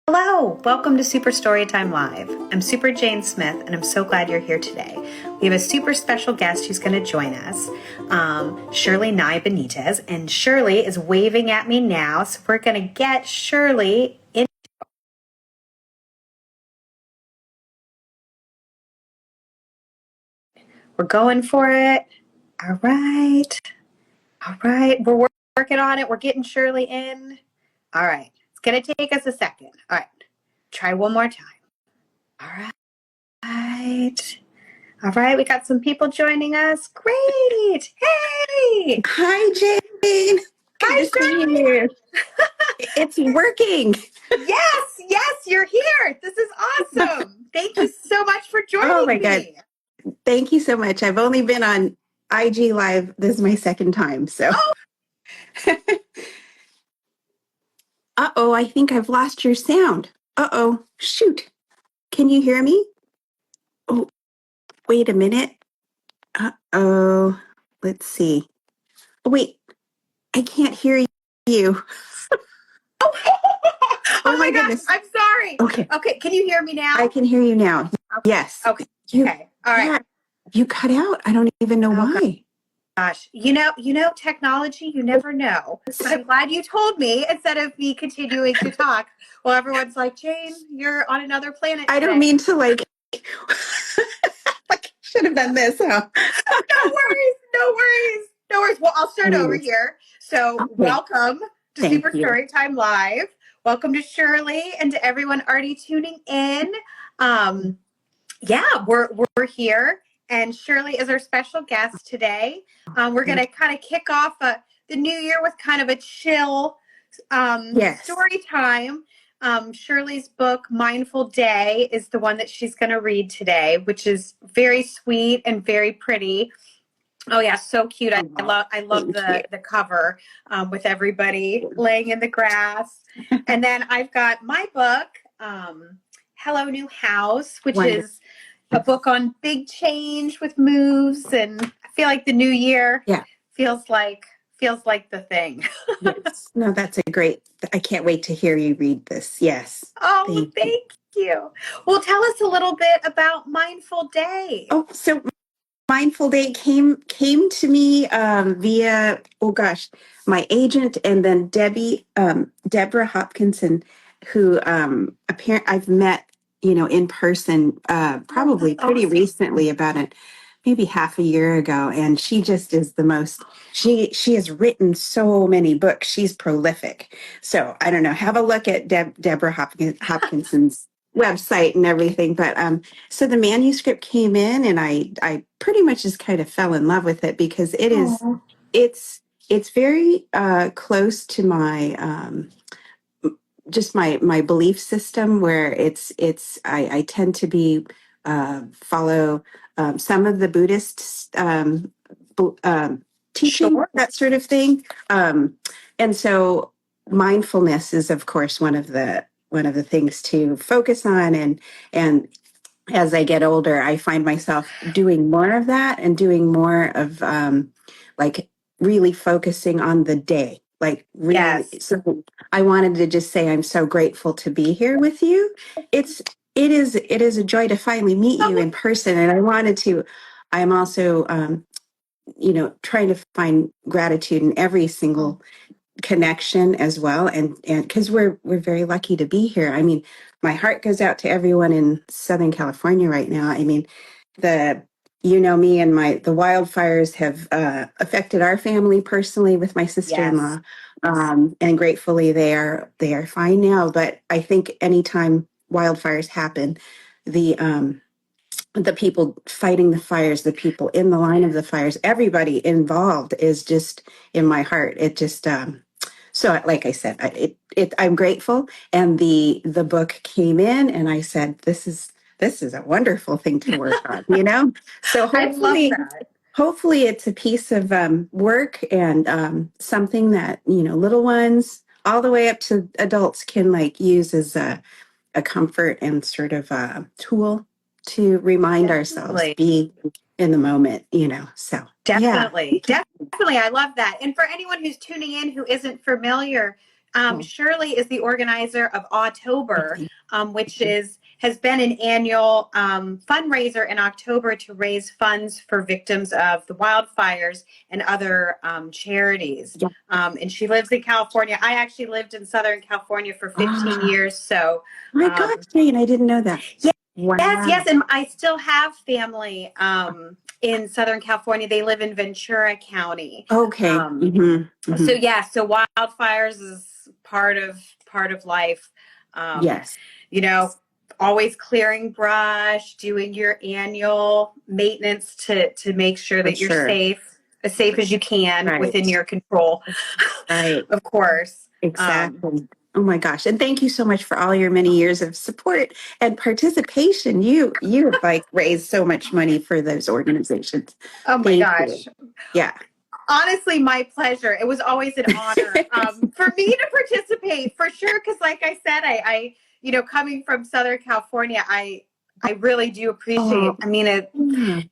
Hello, welcome to Super Storytime Live. I'm Super Jane Smith, and I'm so glad you're here today. We have a super special guest who's going to join us, Shirley Ng-Benitez, and Shirley is waving at me now, so we're going to get Shirley in. We're going for it. All right. We're working on it. We're getting Shirley in. All right. It's going to take us a second. All right. Try one more time. All right, we got some people joining us. Great. Hey. Hi, Jane. Hi, Good to see you. It's working. Yes, you're here. This is awesome. Thank you so much for joining my God. me. Thank you so much. I've only been on IG Live. This is my second time. So, I think I've lost your sound. Shoot. Can you hear me? Oh, wait a minute. Let's see. Oh, wait, I can't hear you. Oh my goodness. gosh, I'm sorry. Okay, can you hear me now? I can hear you now. Okay. Yes. Okay. All right. Yeah, you cut out. I don't even know why. Gosh, you know, technology, you never know. But I'm glad you told me instead of me continuing to talk. Well, everyone's like, Jane, you're on another planet today. I don't mean to like should have done this, huh? No worries. Well, I'll start over here. So welcome to Super Storytime Live. Welcome to Shirley and to everyone already tuning in. We're here. And Shirley is our special guest today. We're going to kind of kick off the new year with kind of a chill story time. Shirley's book, Mindful Day, is the one that she's going to read today, which is very sweet and very pretty. Oh yeah, so cute. I love the cover with everybody laying in the grass. And then I've got my book, Hello New House, which is a book on big change with moves, and I feel like the new year feels like the thing. Yes. No, that's a great. I can't wait to hear you read this. Yes. Oh, thank you. Well, tell us a little bit about Mindful Day. Oh, so Mindful Day came to me via my agent, and then Deborah Hopkinson, who apparently I've met in person probably pretty recently, about it maybe half a year ago, and she just is the most. She has written so many books. She's prolific. So I don't know. Have a look at Deborah Hopkinson's website and everything, but so the manuscript came in, and I pretty much just kind of fell in love with it because it's very close to my just my belief system, where I tend to be follow some of the Buddhist teaching, that sort of thing, and so mindfulness is, of course, one of the things to focus on, and as I get older, I find myself doing more of that and doing more of like really focusing on the day. Like really, so I wanted to just say I'm so grateful to be here with you. It is a joy to finally meet you in person, and I'm also trying to find gratitude in every single connection as well, and because we're very lucky to be here. I mean, my heart goes out to everyone in Southern California right now. I mean, me and the wildfires have affected our family personally with my sister-in-law, and gratefully they are fine now. But I think anytime wildfires happen, the people fighting the fires, the people in the line of the fires, everybody involved is just in my heart. It just so, like I said, I'm grateful, and the book came in, and I said, "This is a wonderful thing to work on." So hopefully, it's a piece of work, and something that little ones all the way up to adults can use as a comfort and sort of a tool to remind ourselves, be in the moment. So definitely. I love that. And for anyone who's tuning in who isn't familiar, Shirley is the organizer of October, Okay. which has been an annual fundraiser in October to raise funds for victims of the wildfires and other charities. Yeah. And she lives in California. I actually lived in Southern California for 15 Ah, years. So, my gosh, Jane, I didn't know that. yeah, Wow. yes. And I still have family in Southern California. They live in Ventura County. Okay. So yeah, so wildfires is part of life. Yes. You know, always clearing brush, doing your annual maintenance to make sure For that you're sure. as safe as you can Right. within your control. Right. Of course. Exactly. Oh my gosh. And thank you so much for all your many years of support and participation. You have like raised so much money for those organizations. Oh my Thank you. gosh. Yeah. Honestly, my pleasure. It was always an honor for me to participate, for sure. Because, like I said, I coming from Southern California, I really do appreciate. Oh, I mean, yeah.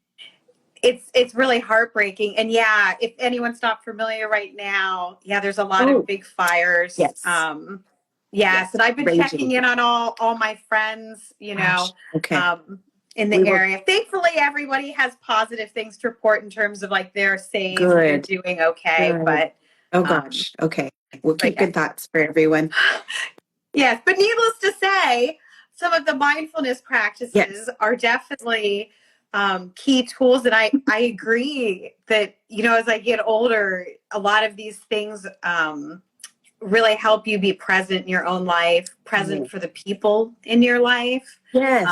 it's really heartbreaking. And yeah, if anyone's not familiar right now, yeah, there's a lot of Oh, big fires. yes. Yes, and I've been Raging. checking in on all my friends, Gosh. Okay. in the area. Thankfully, everybody has positive things to report in terms of like they're safe, they're Good. doing okay. Good. But Oh gosh. Okay. We'll keep good thoughts for everyone. yes, but needless to say, some of the mindfulness practices are definitely key tools. And I agree that, as I get older, a lot of these things really help you be present in your own life, present for the people in your life. Yes.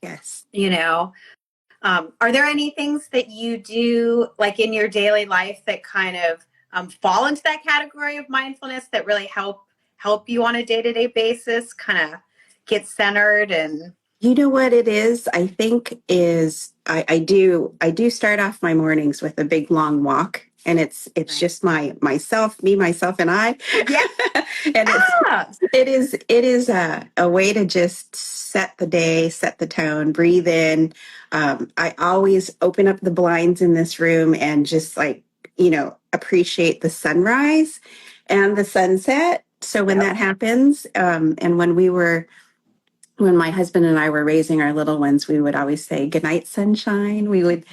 Yes. Are there any things that you do like in your daily life that kind of fall into that category of mindfulness that really help you on a day-to-day basis kind of get centered? And You know what it is? I think is I do start off my mornings with a big long walk, and it's just myself, and I. Yeah. And it is a way to just set the day, set the tone, breathe in. I always open up the blinds in this room and just appreciate the sunrise and the sunset. So when that happens, and when my husband and I were raising our little ones, we would always say, "Good night, sunshine." We would,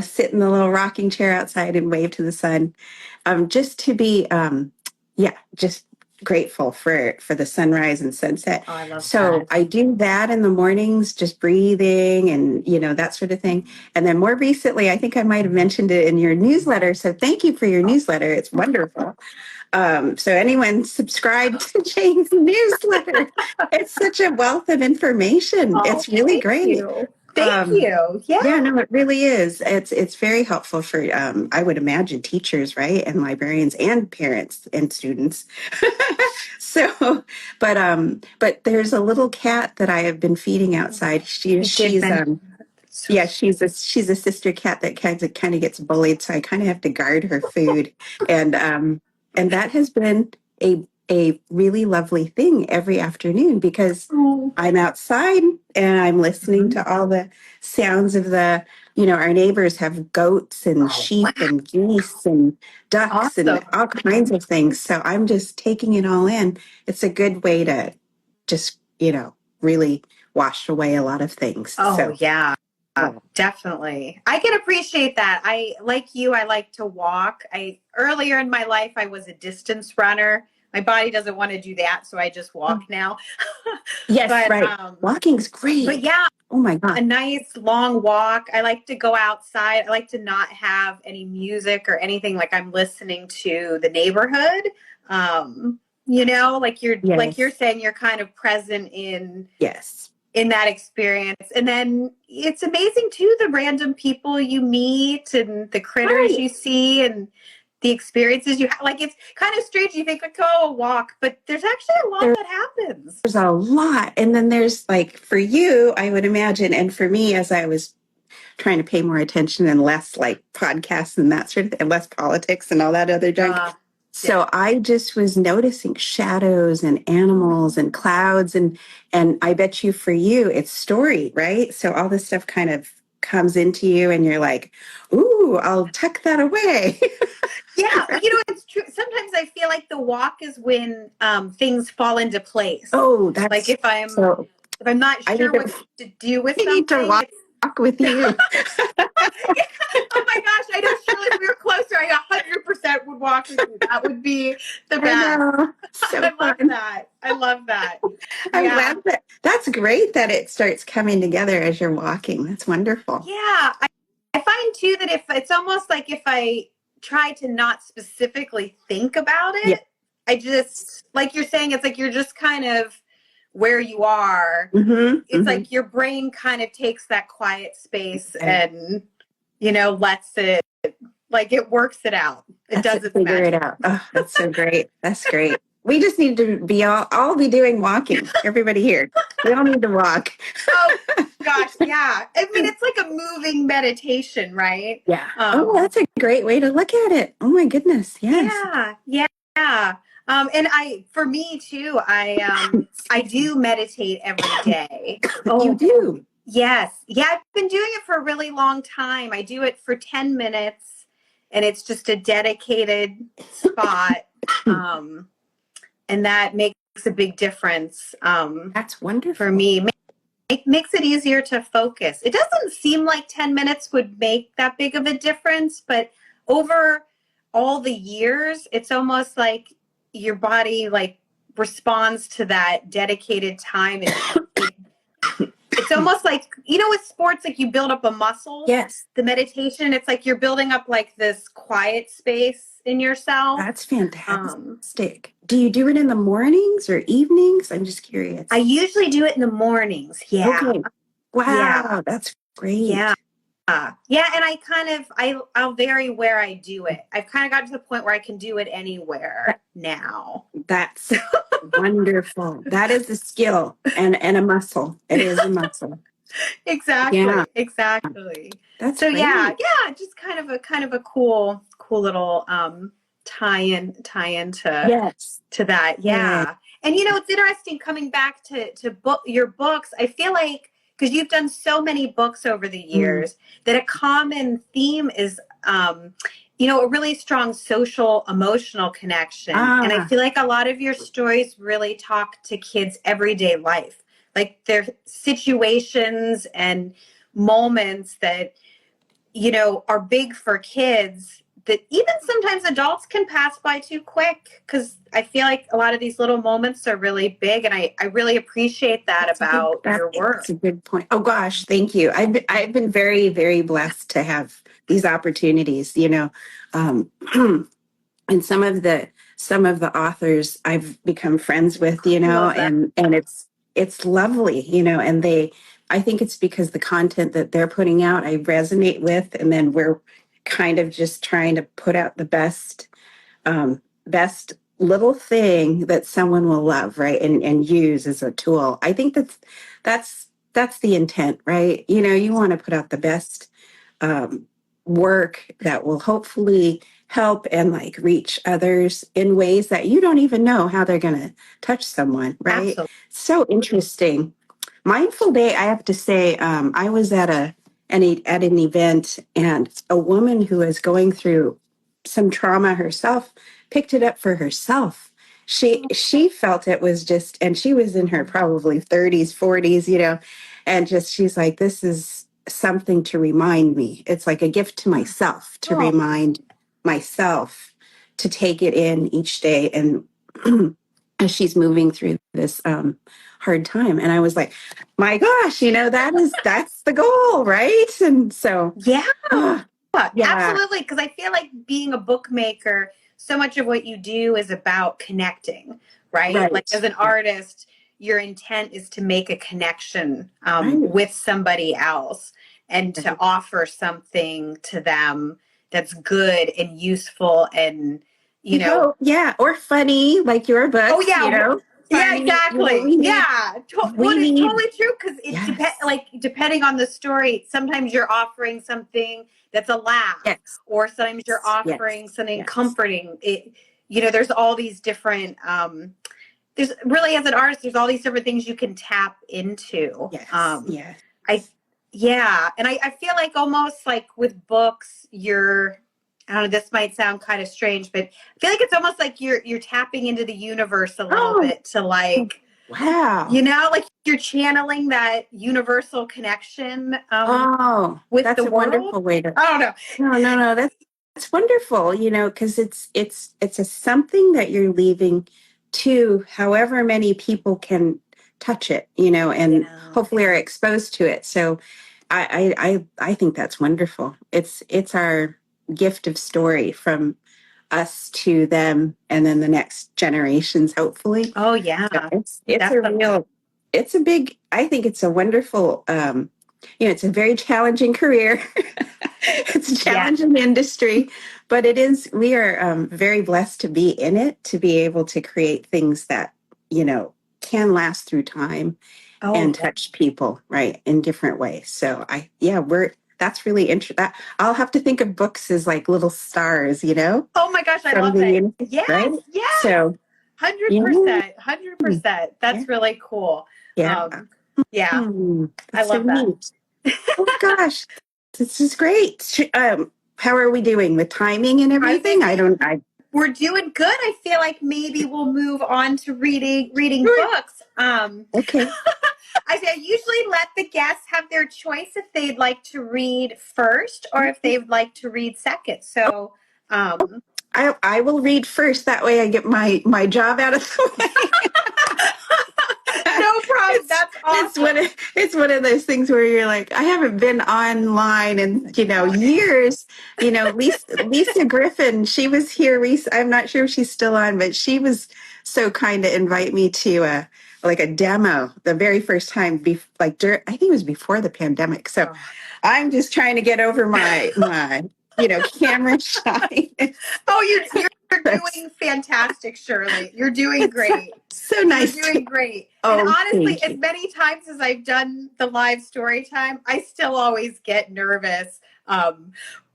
sit in the little rocking chair outside and wave to the sun, just to be, just grateful for the sunrise and sunset. I love so that. I do that in the mornings, just breathing and, that sort of thing. And then more recently, I think I might have mentioned it in your newsletter. So thank you for your newsletter. It's wonderful. So anyone subscribe to Jane's newsletter. It's such a wealth of information. It's really great. Thank you. Yeah, no, it really is. It's very helpful for I would imagine teachers, right? And librarians and parents and students. So, but there's a little cat that I have been feeding outside. She's she's a sister cat that kind of gets bullied, so I kind of have to guard her food, and that has been a really lovely thing every afternoon because I'm outside and I'm listening to all the sounds of our neighbors have goats and sheep and geese and ducks and all kinds of things. So I'm just taking it all in. It's a good way to just, really wash away a lot of things. Yeah. Definitely. I can appreciate that. I like you, I like to walk. Earlier in my life I was a distance runner. My body doesn't want to do that, so I just walk now. Yes, but, right. Walking's great. But yeah, oh my God. A nice long walk. I like to go outside. I like to not have any music or anything, like I'm listening to the neighborhood. Like you're saying, you're kind of present in that experience. And then it's amazing too, the random people you meet and the critters you see and the experiences you have. Like, it's kind of strange. You think, a walk, but there's actually a lot that happens. There's a lot. And then there's like, for you, I would imagine, and for me, as I was trying to pay more attention and less like podcasts and that sort of thing, and less politics and all that other junk. So I just was noticing shadows and animals and clouds and I bet you for you it's story, right? So all this stuff kind of comes into you and you're like, ooh, I'll tuck that away. Yeah, it's true. Sometimes I feel like the walk is when things fall into place. Oh, Like that's so. if I'm not I need sure what to, to do with I need to something, walk with you. yeah. Oh my gosh, I know, Shirley, if we were closer, I 100% would walk with you. That would be the I best. know. So I love fun. that. I love that. I'm Yeah. glad that that's great that it starts coming together as you're walking. That's wonderful. Yeah. I find too that if it's almost like if I try to not specifically think about Yeah. it, I just, like you're saying, it's like you're just kind of where you are. Mm-hmm, It's mm-hmm. like your brain kind of takes that quiet space and, lets it, like it works it out. It That's does it. its Figure it magic. out. Oh, that's so great. That's great. We just need to be all be doing walking. Everybody here. We all need to walk. Oh gosh, yeah. I mean, it's like a moving meditation, right? Yeah. Oh, that's a great way to look at it. Oh my goodness. Yes. Yeah, yeah. And for me too, I do meditate every day. You do. Yes. Yeah, I've been doing it for a really long time. I do it for 10 minutes and it's just a dedicated spot. And that makes a big difference. That's wonderful. For me. It makes it easier to focus. It doesn't seem like 10 minutes would make that big of a difference, but over all the years, it's almost like your body like responds to that dedicated time. It's almost like, with sports, like you build up a muscle. Yes. The meditation, it's like you're building up like this quiet space in yourself. That's fantastic. Do you do it in the mornings or evenings? I'm just curious. I usually do it in the mornings. Yeah. Okay. Wow. Yeah. That's great. Yeah. Yeah, and I'll vary where I do it. I've kind of got to the point where I can do it anywhere now. That's wonderful. That is a skill and a muscle. It is a muscle. Exactly. Yeah. Exactly. That's so great. yeah, just kind of a cool little tie into Yes. to that. Yeah. And it's interesting coming back to your books. I feel like because you've done so many books over the years that a common theme is a really strong social emotional connection. And I feel like a lot of your stories really talk to kids' everyday life, like their situations and moments that are big for kids that even sometimes adults can pass by too quick, because I feel like a lot of these little moments are really big, and I really appreciate that about your work. That's a good point. Oh gosh, thank you. I've been very, very blessed to have these opportunities, and some of the authors I've become friends with, and it's lovely, and I think it's because the content that they're putting out I resonate with, and then we're kind of just trying to put out the best little thing that someone will love, right, and use as a tool. I think that's the intent, right? You want to put out the best work that will hopefully help and like reach others in ways that you don't even know how they're going to touch someone, right? Absolutely. So interesting. Mindful Day, I have to say, I was at an event, and a woman who is going through some trauma herself picked it up for herself. She felt it was just, and she was in her probably 30s, 40s, and just she's like, this is something to remind me. It's like a gift to myself to remind myself to take it in each day, and as she's moving through this hard time. And I was like, my gosh, that's the goal, right? And so yeah, yeah, absolutely. Because I feel like being a bookmaker, so much of what you do is about connecting, right? Like as an artist, your intent is to make a connection with somebody else and to offer something to them that's good and useful and or funny, like your book. Oh yeah, funny, yeah, exactly. It's totally true, because it depending on the story, sometimes you're offering something that's a laugh, or sometimes you're offering something comforting. There's all these different. There's really, as an artist, there's all these different things you can tap into. Yes. I Yeah. And I feel like almost like with books, I don't know, this might sound kind of strange, but I feel like it's almost like you're tapping into the universe a little Oh, bit to like, wow. like you're channeling that universal connection Oh, with the that's a world. wonderful way to. I don't know. No. That's wonderful. Because it's a something that you're leaving to however many people can touch it. And Yeah. hopefully are exposed to it. So, I think that's wonderful. It's our gift of story from us to them, and then the next generations, hopefully. Oh yeah. So it's a Definitely. real, it's a big, I think it's a wonderful, it's a very challenging career. It's a Yeah. challenging industry, but we are very blessed to be in it, to be able to create things that, can last through time Oh and yeah. touch people, right, in different ways. So that's really interesting. That I'll have to think of books as like little stars, Oh my gosh, I from love the it. universe, right? Yes, yes. So, yeah, 100%. 100%. yeah, That's really cool. yeah. Um, yeah, I That's so love that. neat. Oh gosh, this is great. How are we doing with timing and I was gonna everything? I say don't. I we're doing good. I feel like maybe we'll move on to reading Sure. books. Okay. I say I usually let the guests have their choice if they'd like to read first or if they'd like to read second. So, I will read first. That way, I get my job out of the way. no problem. it's That's awesome. it's one of those things where you're like, I haven't been online in Oh, years. Lisa Griffin, she was here. I'm not sure if she's still on, but she was so kind to invite me to a demo the very first time. I think it was before the pandemic. So I'm just trying to get over my camera shy. oh, you're doing fantastic, Shirley. You're doing great. So You're nice to. doing great. And Oh, honestly, thank as you. many times as I've done the live story time, I still always get nervous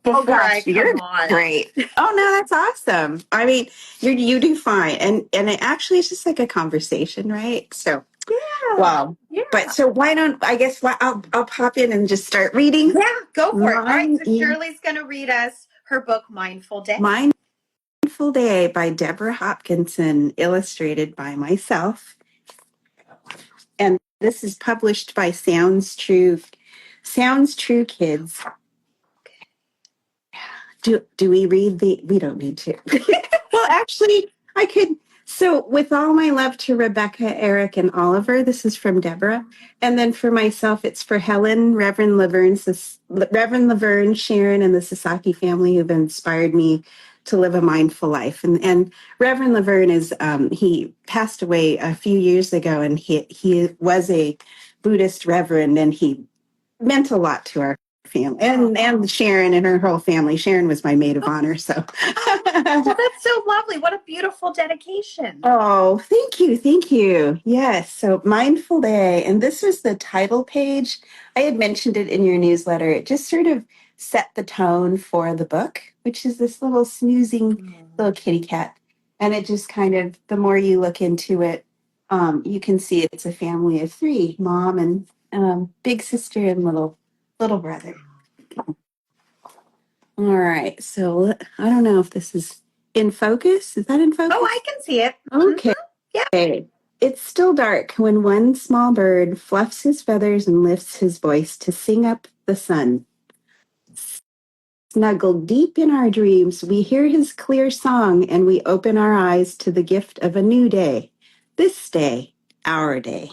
Oh before I gosh, come you're on. great. Oh no, that's awesome. I mean, you do fine, and it actually is just like a conversation, right? So, Yeah. wow. But Yeah. so why don't I guess I'll pop in and just start reading. Yeah, go for it. All right, Mine, so Shirley's going to read us her book, Mindful Day. Mindful Day by Deborah Hopkinson, illustrated by myself, and this is published by Sounds True Kids. Do we read we don't need to. Well, actually, I could. So, with all my love to Rebecca, Eric, and Oliver, this is from Deborah. And then for myself, it's for Helen, Reverend Laverne, Sharon, and the Sasaki family who've inspired me to live a mindful life. And Reverend Laverne he passed away a few years ago, and he was a Buddhist reverend, and he meant a lot to our family and Sharon and her whole family. Sharon was my maid of honor. So, Well, that's so lovely. What a beautiful dedication. oh, thank you. Thank you. Yes. So, Mindful Day. And this was the title page. I had mentioned it in your newsletter. It just sort of set the tone for the book, which is this little snoozing little kitty cat. And it just kind of, the more you look into it, you can see it's a family of three, mom and big sister and little brother. All right. So I don't know if this is in focus. Is that in focus? Oh, I can see it. Okay. Yeah. It's still dark when one small bird fluffs his feathers and lifts his voice to sing up the sun. Snuggled deep in our dreams, we hear his clear song and we open our eyes to the gift of a new day. This day, our day.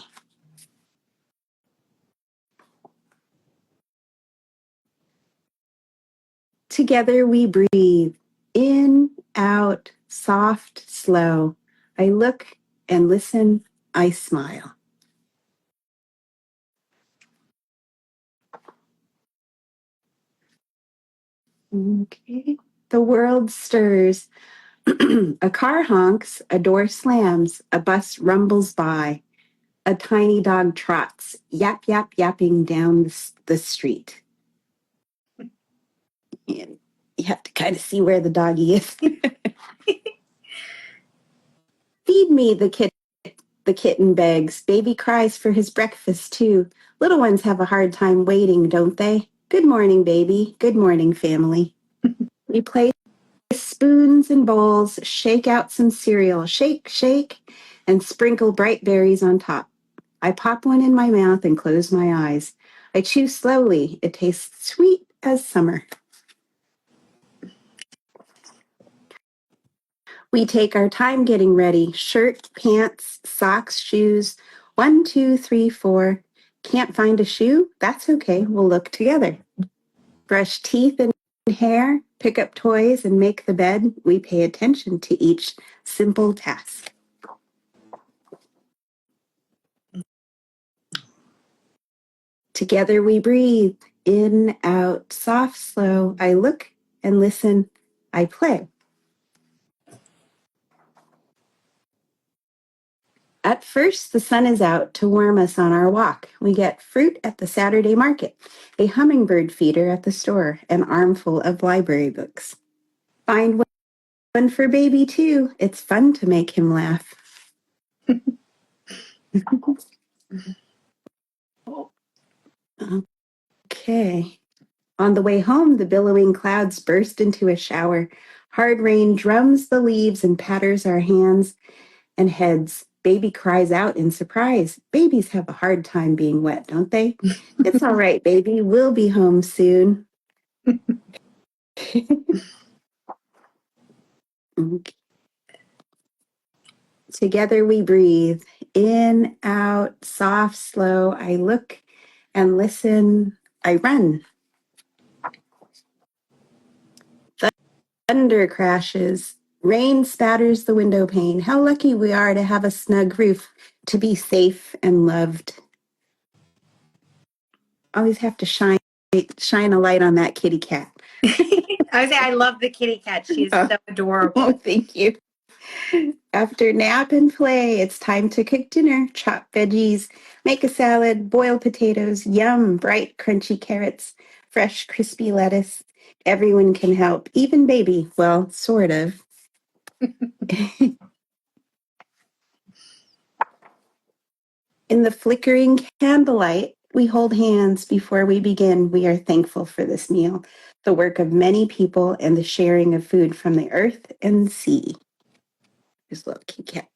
Together we breathe in, out, soft, slow. I look and listen, I smile. Okay. The world stirs. A car honks, a door slams, a bus rumbles by. A tiny dog trots, yap, yap, yapping down the street. And you have to kind of see where the doggy is. Feed me, the kitten begs. Baby cries for his breakfast, too. Little ones have a hard time waiting, don't they? Good morning, baby. Good morning, family. We play spoons and bowls, shake out some cereal, shake, shake, and sprinkle bright berries on top. I pop one in my mouth and close my eyes. I chew slowly. It tastes sweet as summer. We take our time getting ready. Shirt, pants, socks, shoes. 1, 2, 3, 4. Can't find a shoe? That's okay. We'll look together. Brush teeth and hair, pick up toys, and make the bed. We pay attention to each simple task. Together we breathe. In, out, soft, slow. I look and listen. I play. At first, the sun is out to warm us on our walk. We get fruit at the Saturday market, a hummingbird feeder at the store, an armful of library books. Find one for baby, too. It's fun to make him laugh. Okay. On the way home, the billowing clouds burst into a shower. Hard rain drums the leaves and patters our hands and heads. Baby cries out in surprise. Babies have a hard time being wet, don't they? It's all right, baby. We'll be home soon. Together we breathe. In, out, soft, slow. I look and listen. I run. Thunder crashes. Rain spatters the window pane. How lucky we are to have a snug roof, to be safe and loved. Always have to shine a light on that kitty cat. I would say I love the kitty cat. She's so adorable. Oh, thank you. After nap and play, it's time to cook dinner. Chop veggies, make a salad, boil potatoes, yum, bright, crunchy carrots, fresh, crispy lettuce. Everyone can help, even baby. Well, sort of. In the flickering candlelight, we hold hands before we begin. We are thankful for this meal, the work of many people, and the sharing of food from the earth and sea. There's a little kitty cat.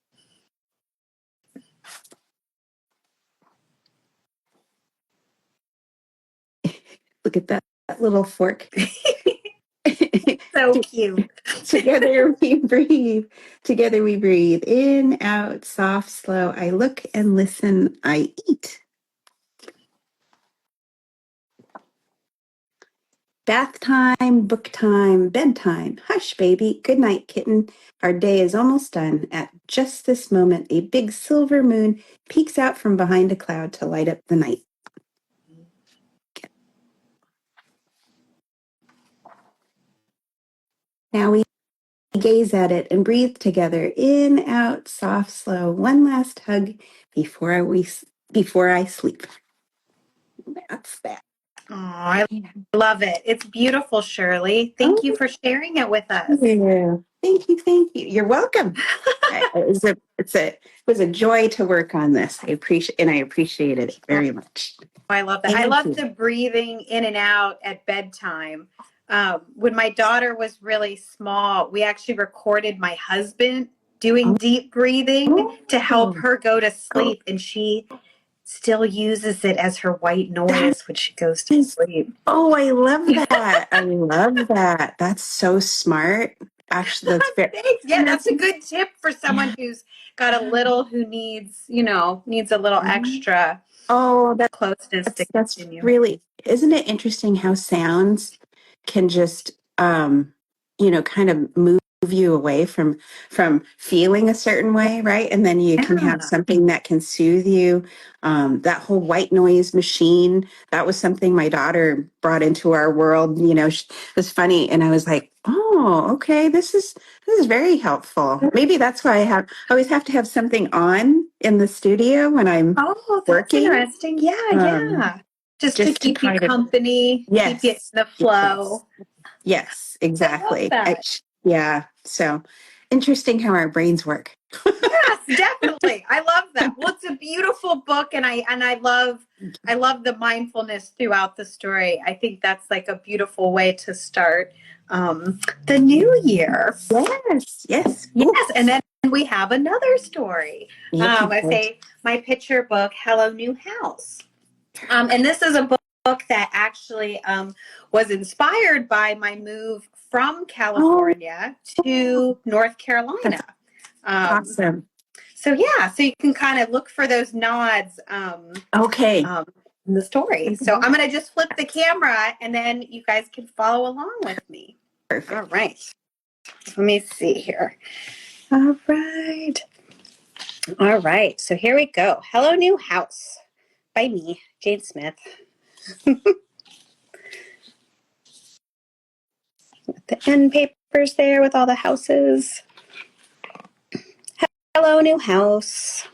Look at that little fork. So cute. Together we breathe. Together we breathe. In, out, soft, slow. I look and listen. I eat. Bath time, book time, bedtime. Hush, baby. Good night, kitten. Our day is almost done. At just this moment, a big silver moon peeks out from behind a cloud to light up the night. Now we gaze at it and breathe together. In, out, soft, slow. One last hug before I sleep. That's that. Oh, I love it. It's beautiful, Shirley. Thank you for sharing it with us. Yeah. Thank you. You're welcome. It was a joy to work on this. I appreciated it very much. I love that. I love the breathing in and out at bedtime. When my daughter was really small, we actually recorded my husband doing deep breathing to help her go to sleep, and she still uses it as her white noise when she goes to sleep. Oh, I love that. I love that. That's so smart. Actually, that's very that's a good tip for someone who's got a little who needs a little extra closeness to that's continue. Really, isn't it interesting how sounds can just kind of move you away from feeling a certain way, right? And then you can have something that can soothe you. That whole white noise machine, that was something my daughter brought into our world. It was funny, and I was like, oh, okay, this is very helpful. Maybe that's why I always have to have something on in the studio when I'm working. Interesting. Yeah. Just to keep you company, keep you in the flow. Yes, exactly. I love that. Yeah. So interesting how our brains work. Yes, definitely. I love that. Well, it's a beautiful book, and I love the mindfulness throughout the story. I think that's like a beautiful way to start the new year. Yes, yes. Ooh. Yes, and then we have another story. I say my picture book, Hello New House. And this is a book that actually was inspired by my move from California to North Carolina. Awesome. So yeah, so you can kind of look for those nods Okay. in the story. So I'm going to just flip the camera and then you guys can follow along with me. Perfect. All right. Let me see here. All right. All right. So here we go. Hello New House by me, Jane Smith. The end papers there with all the houses. Hello New House.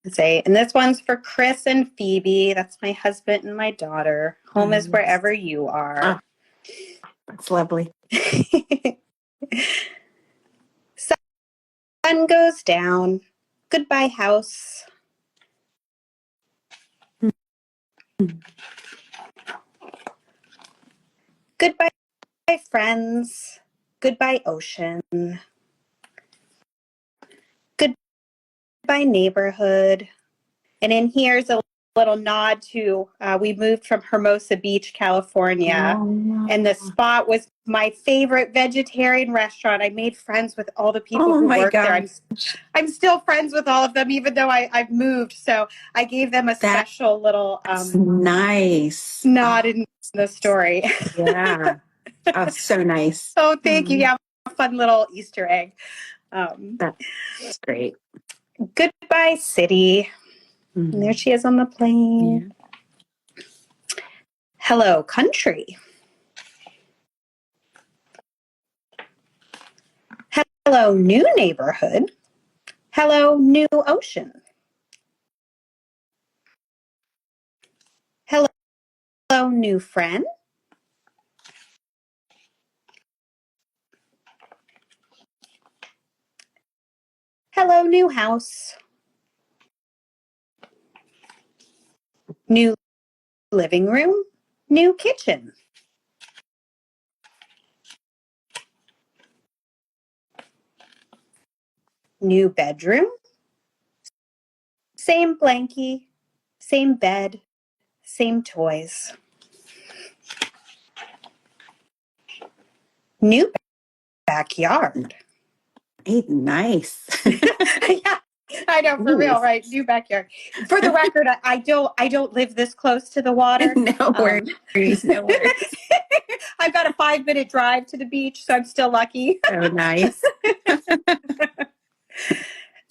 Say, and this one's for Chris and Phoebe. That's my husband and my daughter. Home is wherever you are. Oh, that's lovely. Sun goes down. Goodbye, house. Goodbye, friends. Goodbye, ocean. Goodbye, neighborhood. And in here's a little nod to we moved from Hermosa Beach, California, and the spot was my favorite vegetarian restaurant. I made friends with all the people who work there. I'm still friends with all of them, even though I've moved. So I gave them a special little nice nod in the story. Yeah. Oh, so nice. Oh, thank you. Yeah, fun little Easter egg. That's great. Goodbye, city. And there she is on the plane. Yeah. Hello, country. Hello, new neighborhood. Hello, new ocean. Hello, new friend. Hello, new house. New living room. New kitchen. New bedroom. Same blankie. Same bed. Same toys. New backyard. Nice. Yeah, I know, for real, right? New backyard. For the record, I don't live this close to the water. No worries. No worries. I've got a 5-minute drive to the beach, so I'm still lucky. Oh, nice.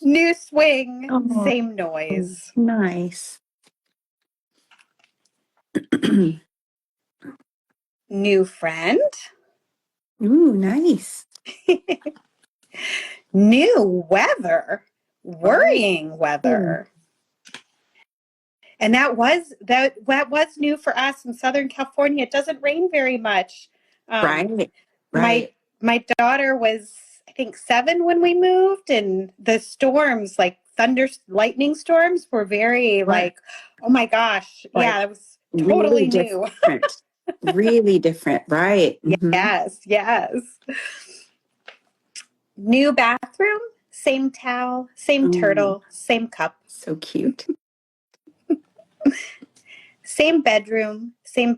New swing, same noise. Nice. New friend. Ooh, nice. New weather. Worrying weather. And that was new for us in Southern California. It doesn't rain very much. Right. My daughter was, I think, 7 when we moved, and the storms, like thunder, lightning storms, were very like, oh my gosh, yeah, it was totally really new. Different. Really different, right? Yes, yes. New bathroom, same towel, same turtle, same cup. So cute. Same bedroom, same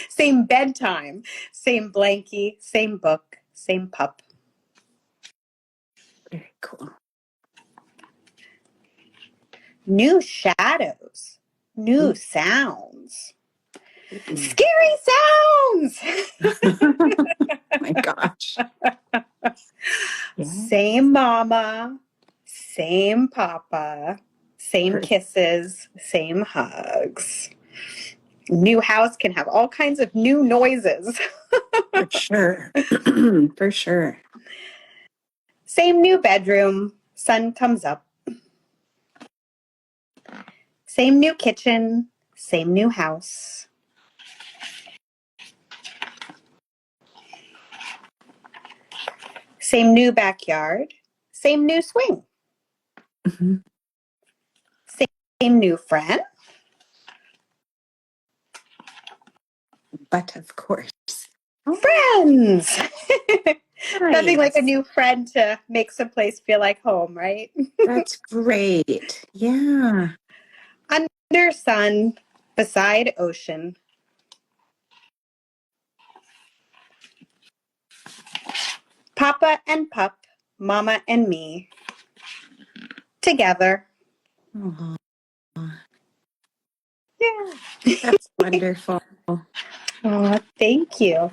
same bedtime, same blankie, same book, same pup. Very cool. New shadows, new sounds. Scary sounds! Oh my gosh. Same mama, same papa, same kisses, same hugs. New house can have all kinds of new noises. For sure. For sure. Same new bedroom, sun comes up. Same new kitchen, same new house. Same new backyard, same new swing. Mm-hmm. Same new friend. But of course. Friends. Nothing like a Nice. new friend to make someplace feel like home, right? That's great. Yeah. Under sun, beside ocean. Papa and pup, mama and me. Together. Oh, Yeah. that's wonderful. Oh, thank you.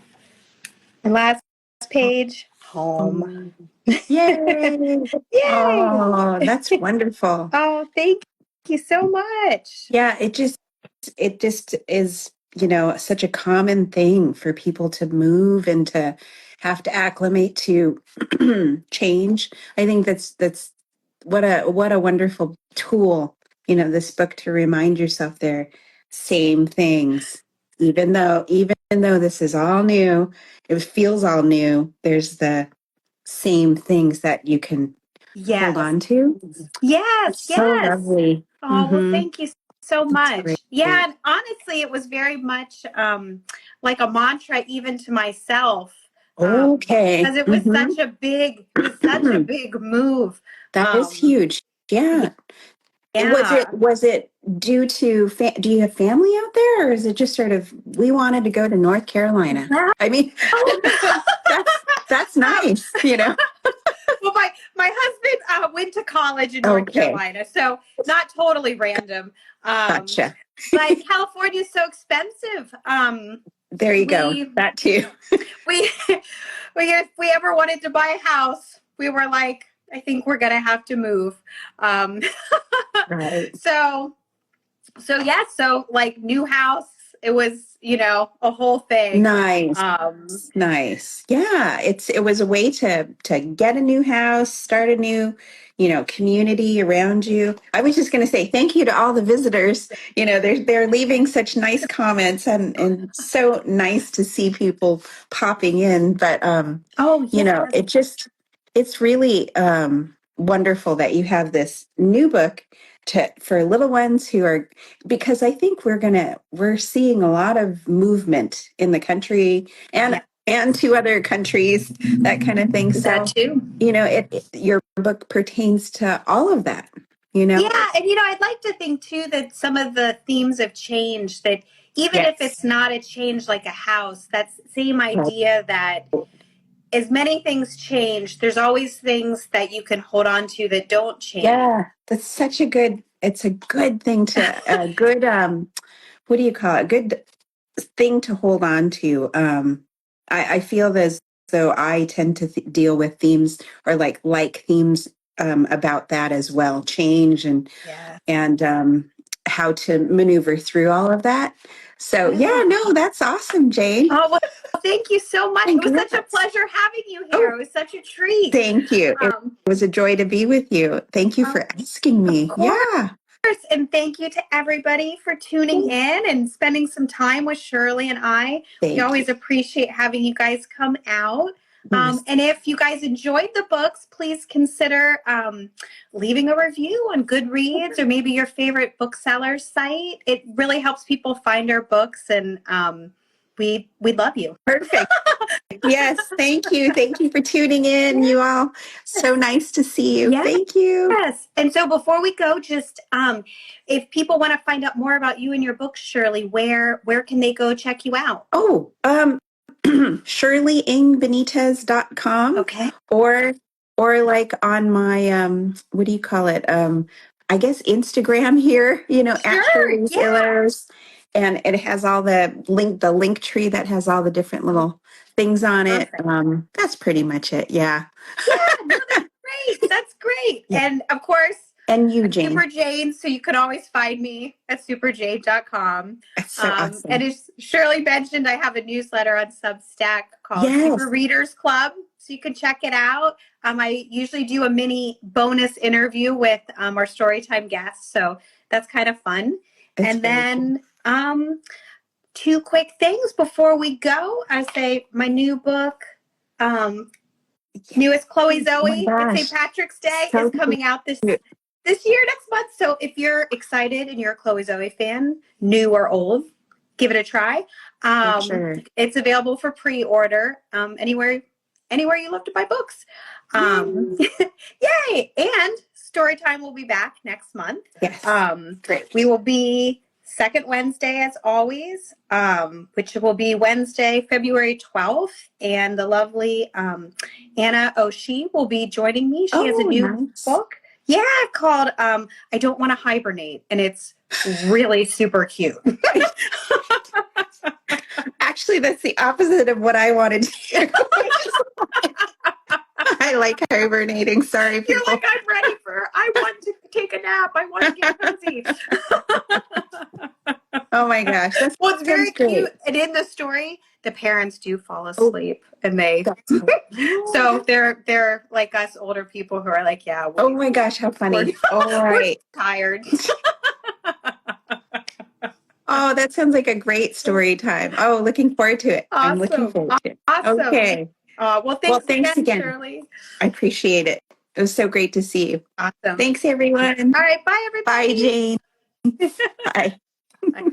And last page, home. Oh, yay. Yay! Oh, that's wonderful. Oh, thank you so much. Yeah, it just is, such a common thing for people to move and to have to acclimate to change. I think that's what a wonderful tool, this book to remind yourself they're same things. Even though this is all new, it feels all new, there's the same things that you can hold Yes. on to. Yes. It's so Yes. lovely. Oh, well, Mm-hmm. thank you so That's great. much. Yeah, and honestly, it was very much like a mantra even to myself. Okay. Because it was Mm-hmm. such a big move. That is Um, huge. Yeah. Was it yeah. was it due to do you have family out there, or is it just sort of we wanted to go to North Carolina? Well, I mean, that's um, nice. well, my husband went to college in North Okay. Carolina, so not totally random. Um, Gotcha. but California is so expensive. There you go. We That too. we if we ever wanted to buy a house, we were like, I think we're gonna have to move. Um, Right. so yeah, so like new house, it was a whole thing. Nice. Nice. Yeah, it was a way to get a new house, start a new, community around you. I was just going to say thank you to all the visitors. They're leaving such nice comments, and so nice to see people popping in. But Oh yeah, it's really wonderful that you have this new book for little ones who are, because I think we're seeing a lot of movement in the country and yeah, and to other countries, that kind of thing. that So, too. your book pertains to all of that, you know? Yeah, and I'd like to think too that some of the themes have changed. That even if Yes. it's not a change like a house, that's the same Right. idea that as many things change, there's always things that you can hold on to that don't change. Yeah, it's a good thing a good, what do you call it? A good thing to hold on to. I feel as though I tend to deal with themes, or like themes about that as well, change Yeah. and how to maneuver through all of that. So yeah, Yeah. no, that's awesome, Jane. Oh, well, thank you so much. It was such a Congrats. pleasure having you here. Oh, It was such a treat. thank you. It Um, was a joy to be with you. Thank you of for asking of me. course. Yeah, And thank you to everybody for tuning in and spending some time with Shirley and I. We thank you. always appreciate having you guys come out. Yes. And if you guys enjoyed the books, please consider leaving a review on Goodreads or maybe your favorite bookseller site. It really helps people find our books, and we love you. Perfect. Yes, thank you. Thank you for tuning in, you all. So nice to see you. Yes. Thank you. Yes. And so before we go, just if people want to find out more about you and your books, Shirley, where can they go check you out? Oh, ShirleyNg-Benitez.com, Okay. or like on my what do you call it? I guess Instagram here, at Sure. Shirley's Yeah. Illos. And it has all the link tree that has all the different little things on it. Perfect. That's pretty much it. Yeah. Yeah. No, that's great. That's great. Yeah. And of course, And you, Jane. Super Jane, so you can always find me at superjane.com. That's so And awesome. as Shirley mentioned, I have a newsletter on Substack called Yes. Super Readers Club, so you can check it out. I usually do a mini bonus interview with our Storytime guests, so that's kind of fun. It's And very cool. then two quick things before we go. I say my new book, newest Chloe Oh my Zoe. It's St. gosh. Patrick's Day So is coming out this year next month. So if you're excited and you're a Chloe Zoe fan, new or old, give it a try. Sure. It's available for pre-order anywhere you love to buy books. Yay! And Storytime will be back next month. Yes. Great. We will be second Wednesday as always, which will be Wednesday, February 12th. And the lovely Anna Oshie will be joining me. She has a new book. Yeah, called I Don't Want to Hibernate. And it's really super cute. Actually, that's the opposite of what I wanted to do. I like hibernating. Sorry, people. You're like, I want to take a nap. I want to get cozy. Oh my gosh. Well, it's very cute. And in the story, the parents do fall asleep and so they're like us older people who are like, yeah. Oh my gosh, how funny. We're tired. Oh, that sounds like a great story time. Oh, looking forward to it. Awesome. I'm looking forward to it. Awesome. Okay. Well, thanks again, Shirley. I appreciate it. It was so great to see you. Awesome. Thanks, everyone. All right. Bye, everybody. Bye, Jane. Bye. Bye.